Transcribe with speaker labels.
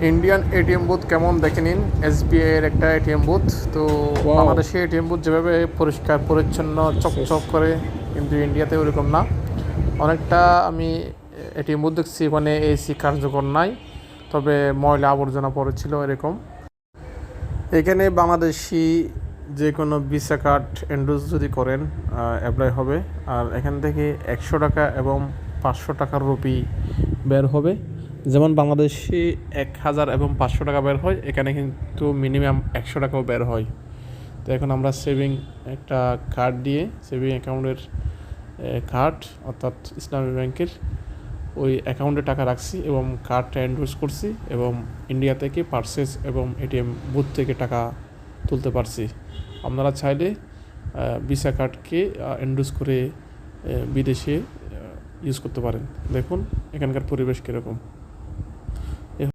Speaker 1: Indian ATM booth কেমন দেখে নিন। এসবিআই এর একটা এটিএম বুথ। তো
Speaker 2: ওয়াও,
Speaker 1: বাংলাদেশে এটিএম বুথ যেভাবে পরিষ্কার পরিচ্ছন্ন
Speaker 2: শেষ।
Speaker 1: চকচক করে, কিন্তু ইন্ডিয়াতে ওরকম না। অনেকটা আমি এটিএম বুথ দেখছি, ওখানে এসি কার্যকর নাই, তবে ময়লা আবর্জনা পড়েছিল এরকম। এখানে বাংলাদেশি যে কোনো ভিসা কার্ড এন্ডোজ যদি করেন অ্যাপ্লাই হবে। আর এখান থেকে 100 টাকা এবং 500 টাকার রুপি বের হবে। যেমন বাংলাদেশি 1000 এবং 500 টাকা বের হয়, এখানে কিন্তু মিনিমাম 100 টাকাও বের হয়। তো এখন আমরা সেভিং একটা কার্ড দিয়ে, সেভিং অ্যাকাউন্টের কার্ড অর্থাৎ ইসলামী ব্যাংকের ওই অ্যাকাউন্টে টাকা রাখছি এবং কার্ডটা এন্ডোর্স করছি, এবং ইন্ডিয়া থেকে পার্সেস এবং এটিএম বুথ থেকে টাকা তুলতে পারছি। আপনারা চাইলে ভিসা কার্ডকে এন্ডোর্স করে বিদেশে ইউজ করতে পারেন। দেখুন এখানকার পরিবেশ কীরকম।